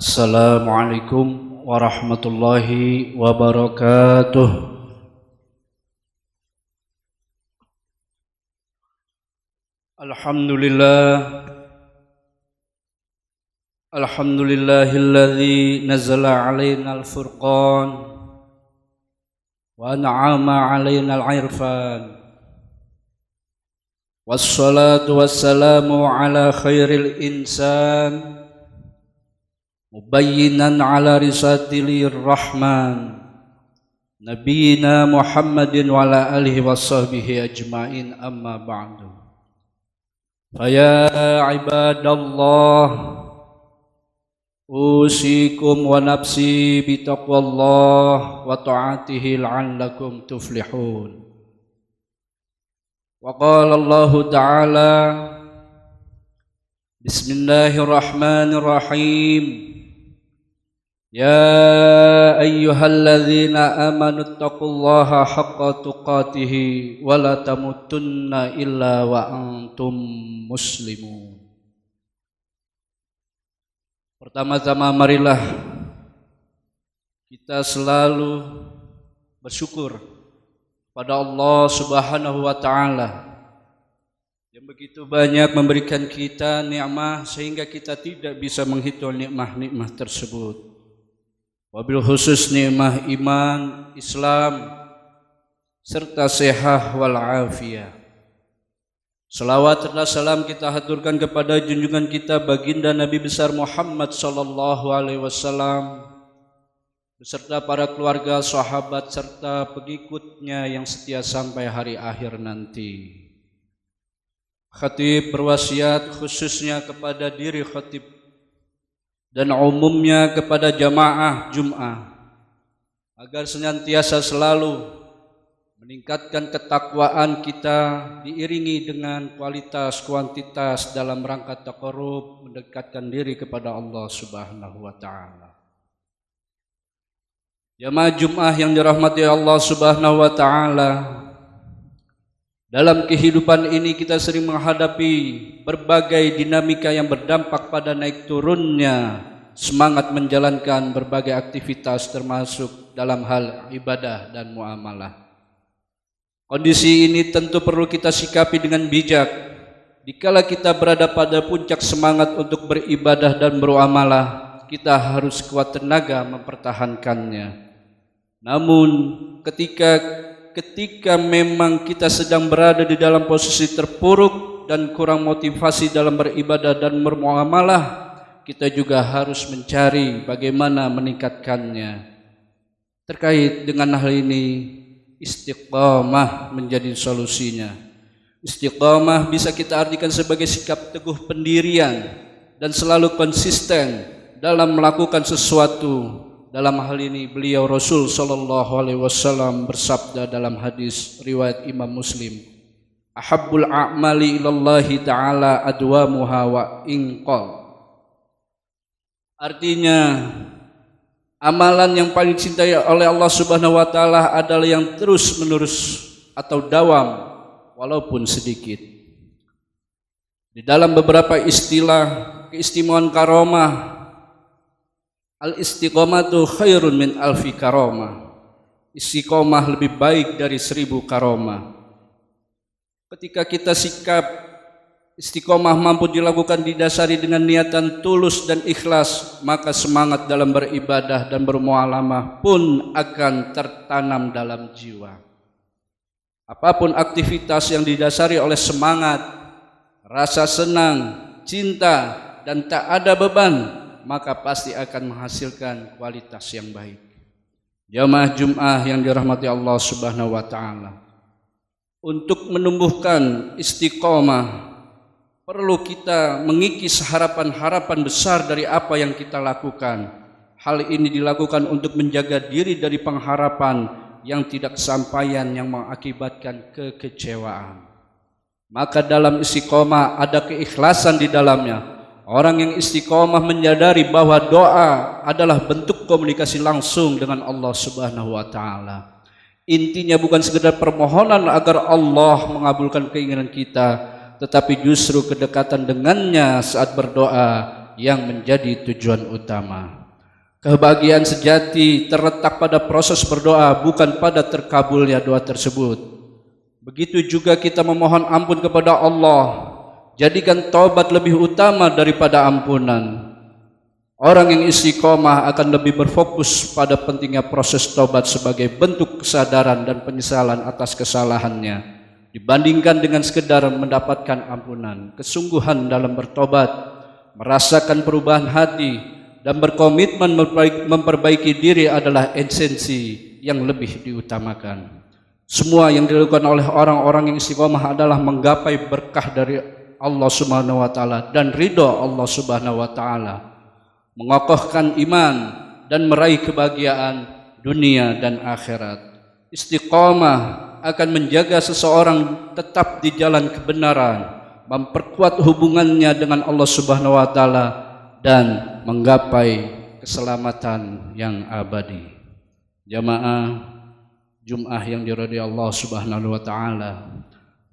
Assalamualaikum warahmatullahi wabarakatuh. Alhamdulillahilladzi nazzala 'alainal furqan wa an'ama 'alainal 'irfan. Wassalatu wassalamu ala khairil insan mubayyinan ala risatilir rahman nabiyina Muhammadin wa ala alihi wa sahbihi ajma'in, amma ba'du. Faya ibadallah, usikum wa nafsi bitaqwallah wa ta'atihi la'allakum tuflihun. Wa qala Allah ta'ala, bismillahirrahmanirrahim, ya ayyuhalladzina amanu taqullaha haqqa tuqatih wa la tamutunna illa wa antum muslimun. Pertama-tama marilah kita selalu bersyukur pada Allah Subhanahu wa taala yang begitu banyak memberikan kita nikmat sehingga kita tidak bisa menghitung nikmat tersebut. Wabil khusus nikmat iman, Islam, serta sehat wal afiyah. Salawat dan salam kita haturkan kepada junjungan kita baginda Nabi besar Muhammad sallallahu alaihi wasallam beserta para keluarga, sahabat serta pengikutnya yang setia sampai hari akhir nanti. Khatib berwasiat khususnya kepada diri khatib dan umumnya kepada jamaah Jum'ah agar senantiasa selalu meningkatkan ketakwaan kita diiringi dengan kualitas kuantitas dalam rangka taqarrub, mendekatkan diri kepada Allah Subhanahu wa taala. Jamaah Jum'ah yang dirahmati Allah Subhanahu wa taala, dalam kehidupan ini kita sering menghadapi berbagai dinamika yang berdampak pada naik turunnya semangat menjalankan berbagai aktivitas termasuk dalam hal ibadah dan muamalah. Kondisi ini tentu perlu kita sikapi dengan bijak. Dikala kita berada pada puncak semangat untuk beribadah dan bermuamalah, kita harus kuat tenaga mempertahankannya. Namun ketika memang kita sedang berada di dalam posisi terpuruk dan kurang motivasi dalam beribadah dan bermuamalah, kita juga harus mencari bagaimana meningkatkannya. Terkait dengan hal ini, istiqamah menjadi solusinya. Istiqamah bisa kita artikan sebagai sikap teguh pendirian dan selalu konsisten dalam melakukan sesuatu. Dalam hal ini beliau Rasul sallallahu alaihi wasallam bersabda dalam hadis riwayat Imam Muslim, ahabbul a'mali ilallahi ta'ala adwamuha wa inqal. Artinya amalan yang paling dicintai oleh Allah Subhanahu wa taala adalah yang terus menerus atau dawam walaupun sedikit. Di dalam beberapa istilah keistimewaan karomah, al-istiqomatu khairun min alfi karomah. Istiqomah lebih baik dari 1000 karomah. Ketika kita sikap istiqomah mampu dilakukan didasari dengan niatan tulus dan ikhlas, maka semangat dalam beribadah dan bermuamalah pun akan tertanam dalam jiwa. Apapun aktivitas yang didasari oleh semangat, rasa senang, cinta, dan tak ada beban, maka pasti akan menghasilkan kualitas yang baik. Jamaah Jum'ah yang dirahmati Allah Subhanahu wa taala, untuk menumbuhkan istiqomah perlu kita mengikis harapan-harapan besar dari apa yang kita lakukan. Hal ini dilakukan untuk menjaga diri dari pengharapan yang tidak kesampaian yang mengakibatkan kekecewaan. Maka dalam istiqomah ada keikhlasan di dalamnya. Orang yang istiqomah menyadari bahwa doa adalah bentuk komunikasi langsung dengan Allah Subhanahu wa taala. Intinya bukan sekedar permohonan agar Allah mengabulkan keinginan kita, tetapi justru kedekatan dengannya saat berdoa yang menjadi tujuan utama. Kebahagiaan sejati terletak pada proses berdoa, bukan pada terkabulnya doa tersebut. Begitu juga kita memohon ampun kepada Allah. Jadikan taubat lebih utama daripada ampunan. Orang yang istiqomah akan lebih berfokus pada pentingnya proses taubat sebagai bentuk kesadaran dan penyesalan atas kesalahannya, dibandingkan dengan sekedar mendapatkan ampunan. Kesungguhan dalam bertobat, merasakan perubahan hati, dan berkomitmen memperbaiki diri adalah esensi yang lebih diutamakan. Semua yang dilakukan oleh orang-orang yang istiqomah adalah menggapai berkah dari Allah Subhanahu wa taala dan ridha Allah Subhanahu wa taala, mengokohkan iman dan meraih kebahagiaan dunia dan akhirat. Istiqomah akan menjaga seseorang tetap di jalan kebenaran, memperkuat hubungannya dengan Allah Subhanahu wa taala dan menggapai keselamatan yang abadi. Jamaah Jum'ah yang dirahmati Allah Subhanahu wa taala,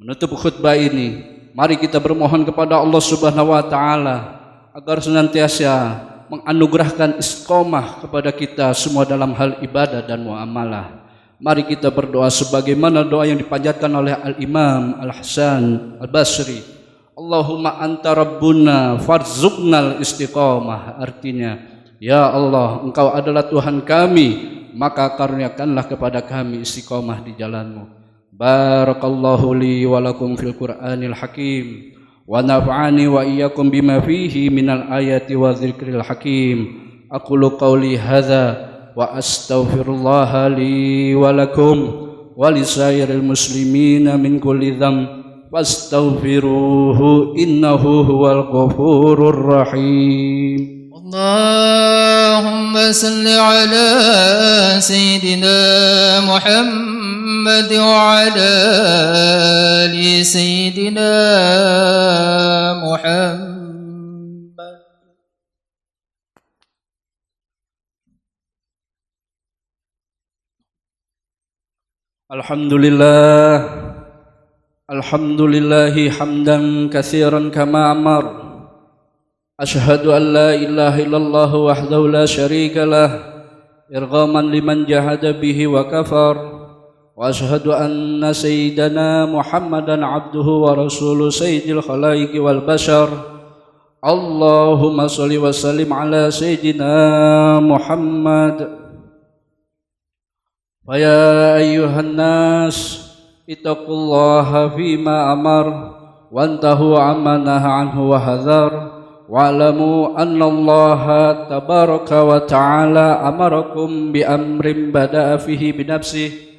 menutup khutbah ini, mari kita bermohon kepada Allah Subhanahu wa taala agar senantiasa menganugerahkan istiqomah kepada kita semua dalam hal ibadah dan muamalah. Mari kita berdoa sebagaimana doa yang dipanjatkan oleh Al-Imam Al-Hasan Al-Basri. Allahumma anta rabbuna farzuqnal istiqomah. Artinya, ya Allah, Engkau adalah Tuhan kami, maka karuniakanlah kepada kami istiqomah di jalan-Mu. Barakallahu li wa lakum fil Qur'anil Hakim. Wa naf'ani wa iyyakum bima fihi minal ayati wa dzikril hakim. Aqulu qawli hadza wa astaghfirullaha li wa lakum wa lisairil muslimina min kulli dzamb fastaghfiruhu innahu huwal ghafurur rahim. Allahumma salli ala sayyidina Muhammad wa ala ali sayyidina Muhammad. Alhamdulillahi hamdan katsiran kama amar. Ashhadu an la ilaha illallah wahdahu la syarika lah, irghaman liman jahada bihi wa kafar. Wa ashhadu anna sayyidana Muhammadan abduhu wa rasuluh sayyidil khalaiqi wal bashar. Allahumma shalli wa sallim ala sayyidina Muhammad. Fa ya ayyuhan nas ittaqullaha fima amar wantahu amma naha anhu wa hadzar. Wa'lamu anna Allaha tabaraka wa ta'ala amarakum bi amrin bada'a fihi bi nafsihi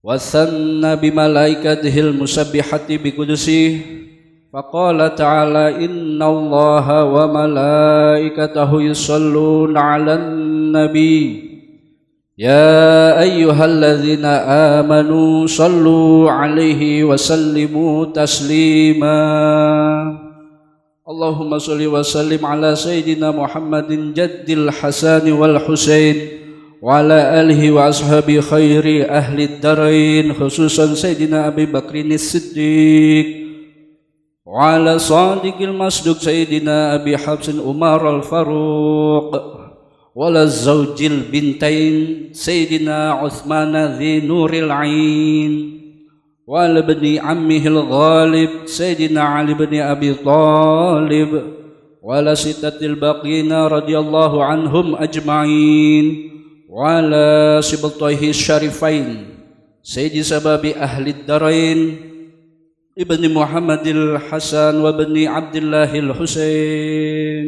wa sanna bi malaikatihil musabbihati bi qudusihi faqala ta'ala inna Allaha wa malaikatahu yusalluna 'alan nabi ya ayyuhalladzina amanu sallu 'alaihi wa sallimu taslima. Allahumma sholli wa sallim ala sayyidina Muhammadin jaddil Hasan wal Husain wa ala alihi wa ashabi khairi ahli darain, khususan sayyidina Abi Bakrin As-Siddiq wa ala sadiqil masduq sayyidina Abi Habsin Umar al-Faruq wa ala zawjil bintain sayyidina Uthman dhi nuril ain wa ala bani ammihil ghalib sayyidina Ali bin Abi Talib wa ala sittatil baqina radhiyallahu anhum ajma'in wa ala sibtaihi syarifain sayyidi sababi ahli darain ibni Muhammadil Hasan wa bani Abdillahil Husain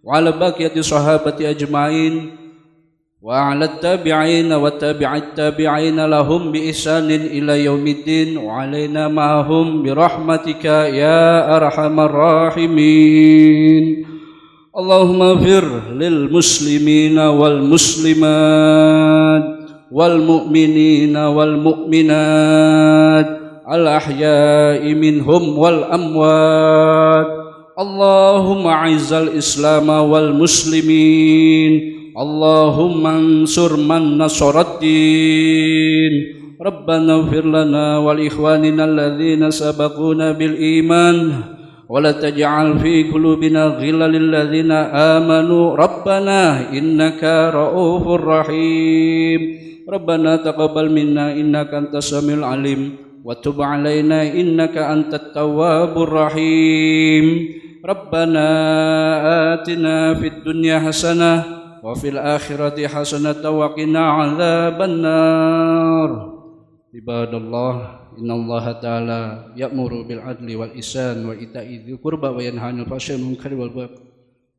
wa ala baqiyati sahabati ajma'in wa ala tabi'in wa tabi'at tabi'in lahum bi ihsanin ila yaumiddin wa alaina ma'hum bi rahmatika ya arhamar rahimin. Allahumma fir lil muslimina wal muslimat wal mu'minina wal mu'minat al ahya'i minhum wal amwat. Allahumma a'izzal islama wal muslimin. Allahumma ansur man nasaraddin. Rabbana ighfir lana wal ikhwanina alladhina sabaquna bil iman ولا تجعل في قلوبنا غلا للذين آمنوا ربنا إنك رؤوف رحيم ربنا تقبل منا إنك أنت السميع العليم وتب علينا إنك أنت التواب الرحيم ربنا آتنا في الدنيا حسنة وفي الآخرة حسنة وقنا عذاب النار عباد الله إن الله تعالى يأمر بالعدل والإحسان وإيتاء ذي القربى وينهى عن الفحشاء والمنكر والبغي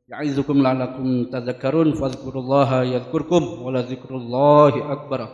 يعظكم لعلكم تذكرون فاذكروا الله يذكركم ولذكر الله أكبر.